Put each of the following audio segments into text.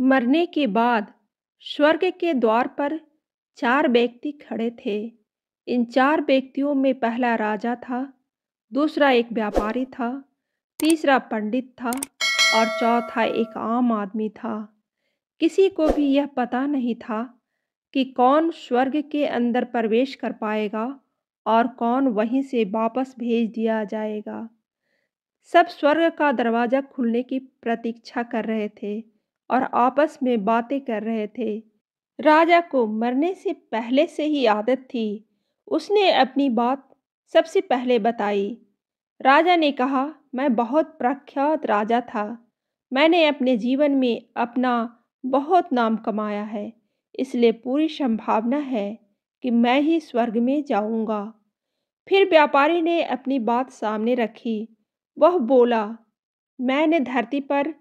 मरने के बाद स्वर्ग के द्वार पर चार व्यक्ति खड़े थे। इन चार व्यक्तियों में पहला राजा था, दूसरा एक व्यापारी था, तीसरा पंडित था और चौथा एक आम आदमी था। किसी को भी यह पता नहीं था कि कौन स्वर्ग के अंदर प्रवेश कर पाएगा और कौन वहीं से वापस भेज दिया जाएगा। सब स्वर्ग का दरवाजा खुलने की प्रतीक्षा कर रहे थे और आपस में बातें कर रहे थे। राजा को मरने से पहले से ही आदत थी। उसने अपनी बात सबसे पहले बताई। राजा ने कहा, मैं बहुत प्रख्यात राजा था। मैंने अपने जीवन में अपना बहुत नाम कमाया है, इसलिए पूरी संभावना है कि मैं ही स्वर्ग में जाऊंगा। फिर व्यापारी ने अपनी बात सामने रखी। वह बोला, मैंने धरती पर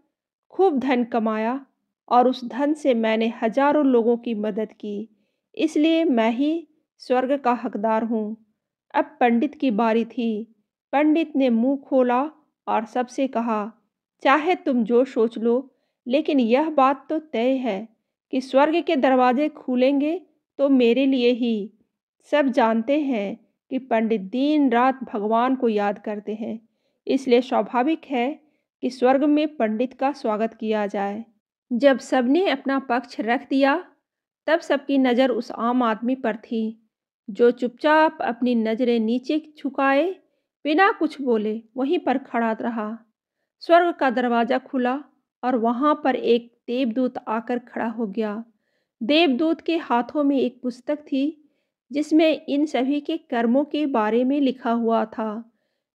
खूब धन कमाया और उस धन से मैंने हजारों लोगों की मदद की, इसलिए मैं ही स्वर्ग का हकदार हूँ। अब पंडित की बारी थी। पंडित ने मुंह खोला और सबसे कहा, चाहे तुम जो सोच लो, लेकिन यह बात तो तय है कि स्वर्ग के दरवाजे खुलेंगे तो मेरे लिए ही। सब जानते हैं कि पंडित दिन रात भगवान को याद करते हैं, इसलिए स्वाभाविक है कि स्वर्ग में पंडित का स्वागत किया जाए। जब सबने अपना पक्ष रख दिया, तब सबकी नज़र उस आम आदमी पर थी, जो चुपचाप अपनी नज़रें नीचे झुकाए बिना कुछ बोले वहीं पर खड़ा रहा। स्वर्ग का दरवाज़ा खुला और वहाँ पर एक देवदूत आकर खड़ा हो गया। देवदूत के हाथों में एक पुस्तक थी, जिसमें इन सभी के कर्मों के बारे में लिखा हुआ था।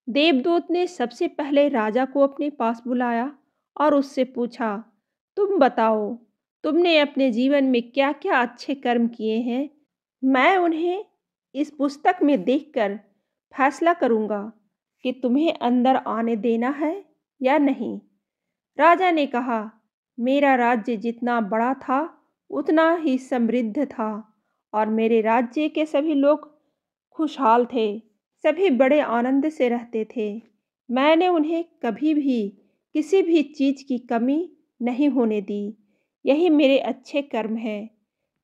देवदूत ने सबसे पहले राजा को अपने पास बुलाया और उससे पूछा, तुम बताओ, तुमने अपने जीवन में क्या क्या अच्छे कर्म किए हैं? मैं उन्हें इस पुस्तक में देखकर फैसला करूंगा कि तुम्हें अंदर आने देना है या नहीं। राजा ने कहा, मेरा राज्य जितना बड़ा था उतना ही समृद्ध था और मेरे राज्य के सभी लोग खुशहाल थे। सभी बड़े आनंद से रहते थे। मैंने उन्हें कभी भी किसी भी चीज़ की कमी नहीं होने दी। यही मेरे अच्छे कर्म हैं।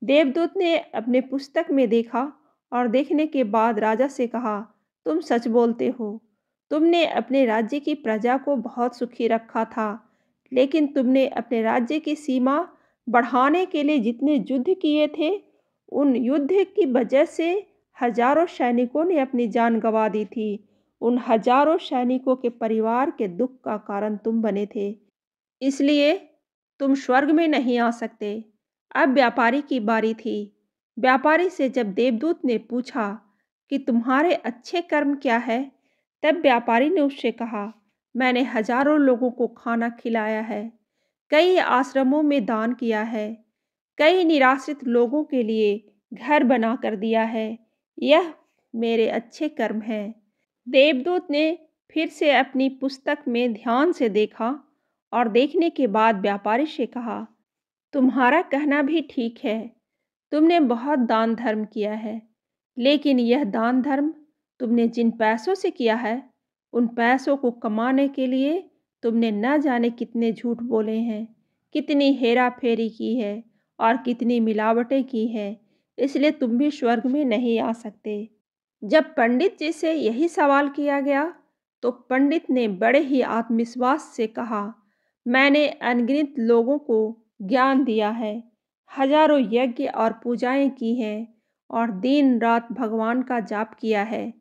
देवदूत ने अपने पुस्तक में देखा और देखने के बाद राजा से कहा, तुम सच बोलते हो। तुमने अपने राज्य की प्रजा को बहुत सुखी रखा था, लेकिन तुमने अपने राज्य की सीमा बढ़ाने के लिए जितने युद्ध किए थे, उन युद्ध की वजह से हजारों सैनिकों ने अपनी जान गंवा दी थी। उन हजारों सैनिकों के परिवार के दुख का कारण तुम बने थे, इसलिए तुम स्वर्ग में नहीं आ सकते। अब व्यापारी की बारी थी। व्यापारी से जब देवदूत ने पूछा कि तुम्हारे अच्छे कर्म क्या है, तब व्यापारी ने उससे कहा, मैंने हजारों लोगों को खाना खिलाया है, कई आश्रमों में दान किया है, कई निराश्रित लोगों के लिए घर बना कर दिया है। यह मेरे अच्छे कर्म हैं। देवदूत ने फिर से अपनी पुस्तक में ध्यान से देखा और देखने के बाद व्यापारी से कहा, तुम्हारा कहना भी ठीक है। तुमने बहुत दान धर्म किया है, लेकिन यह दान धर्म तुमने जिन पैसों से किया है, उन पैसों को कमाने के लिए तुमने न जाने कितने झूठ बोले हैं, कितनी हेरा फेरी की है और कितनी मिलावटें की हैं, इसलिए तुम भी स्वर्ग में नहीं आ सकते। जब पंडित जी से यही सवाल किया गया, तो पंडित ने बड़े ही आत्मविश्वास से कहा, मैंने अनगिनत लोगों को ज्ञान दिया है, हजारों यज्ञ और पूजाएं की हैं और दिन रात भगवान का जाप किया है।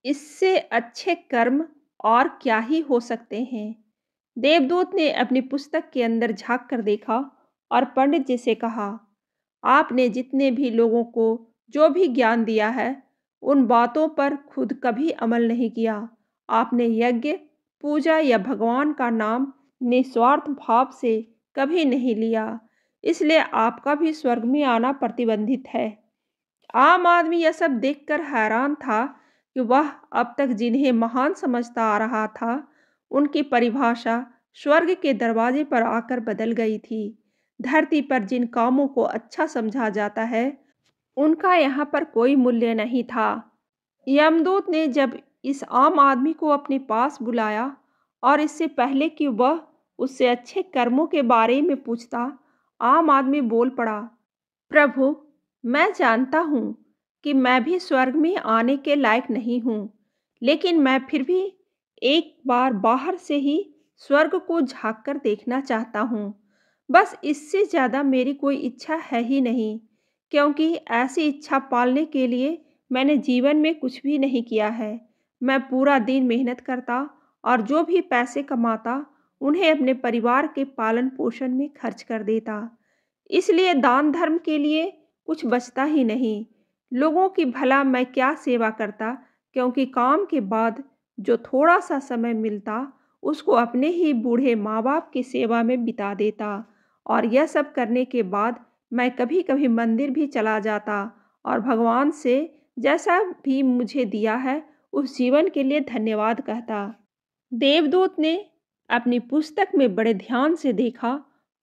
इससे अच्छे कर्म और क्या ही हो सकते हैं। देवदूत ने अपनी पुस्तक के अंदर झांक कर देखा और पंडित जी से कहा, आपने जितने भी लोगों को जो भी ज्ञान दिया है, उन बातों पर खुद कभी अमल नहीं किया। आपने यज्ञ, पूजा या भगवान का नाम निस्वार्थ भाव से कभी नहीं लिया, इसलिए आपका भी स्वर्ग में आना प्रतिबंधित है। आम आदमी यह सब देखकर हैरान था कि वह अब तक जिन्हें महान समझता आ रहा था, उनकी परिभाषा स्वर्ग के दरवाजे पर आकर बदल गई थी। धरती पर जिन कामों को अच्छा समझा जाता है, उनका यहाँ पर कोई मूल्य नहीं था। यमदूत ने जब इस आम आदमी को अपने पास बुलाया और इससे पहले कि वह उससे अच्छे कर्मों के बारे में पूछता आम आदमी बोल पड़ा, प्रभु, मैं जानता हूँ कि मैं भी स्वर्ग में आने के लायक नहीं हूँ, लेकिन मैं फिर भी एक बार बाहर से ही स्वर्ग को झाँक कर देखना चाहता हूँ। बस इससे ज़्यादा मेरी कोई इच्छा है ही नहीं, क्योंकि ऐसी इच्छा पालने के लिए मैंने जीवन में कुछ भी नहीं किया है। मैं पूरा दिन मेहनत करता और जो भी पैसे कमाता, उन्हें अपने परिवार के पालन-पोषण में खर्च कर देता। इसलिए दान धर्म के लिए कुछ बचता ही नहीं। लोगों की भला मैं क्या सेवा करता, क्योंकि काम के बाद जो थोड़ा-सा समय मिलता, उसको अपने ही बूढ़े माँ-बाप की सेवा में बिता देता। और यह सब करने के बाद मैं कभी-कभी मंदिर भी चला जाता और भगवान से जैसा भी मुझे दिया है, उस जीवन के लिए धन्यवाद कहता। देवदूत ने अपनी पुस्तक में बड़े ध्यान से देखा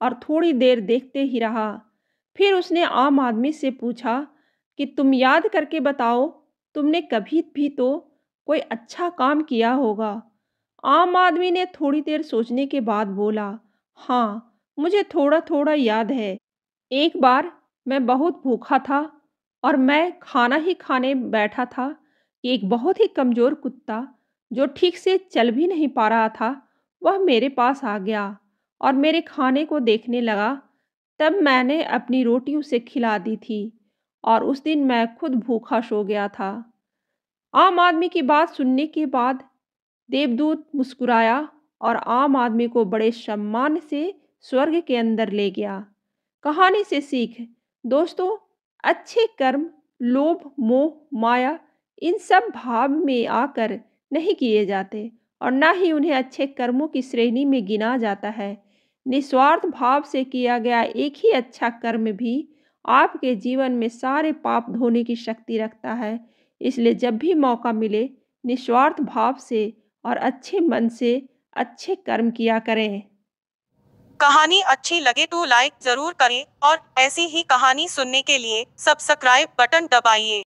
और थोड़ी देर देखते ही रहा। फिर उसने आम आदमी से पूछा कि तुम याद करके बताओ, तुमने कभी भी तो कोई अच्छा काम किया होगा। आम आदमी ने थोड़ी देर सोचने के बाद बोला, हाँ, मुझे थोड़ा थोड़ा याद है। एक बार मैं बहुत भूखा था और मैं खाना ही खाने बैठा था कि एक बहुत ही कमज़ोर कुत्ता, जो ठीक से चल भी नहीं पा रहा था, वह मेरे पास आ गया और मेरे खाने को देखने लगा। तब मैंने अपनी रोटी उसे खिला दी थी और उस दिन मैं खुद भूखा सो गया था। आम आदमी की बात सुनने के बाद देवदूत मुस्कुराया और आम आदमी को बड़े सम्मान से स्वर्ग के अंदर ले गया। कहानी से सीख, दोस्तों, अच्छे कर्म लोभ, मोह, माया इन सब भाव में आकर नहीं किए जाते और ना ही उन्हें अच्छे कर्मों की श्रेणी में गिना जाता है। निस्वार्थ भाव से किया गया एक ही अच्छा कर्म भी आपके जीवन में सारे पाप धोने की शक्ति रखता है। इसलिए जब भी मौका मिले, निस्वार्थ भाव से और अच्छे मन से अच्छे कर्म किया करें। कहानी अच्छी लगे तो लाइक जरूर करें और ऐसी ही कहानी सुनने के लिए सब्सक्राइब बटन दबाइए।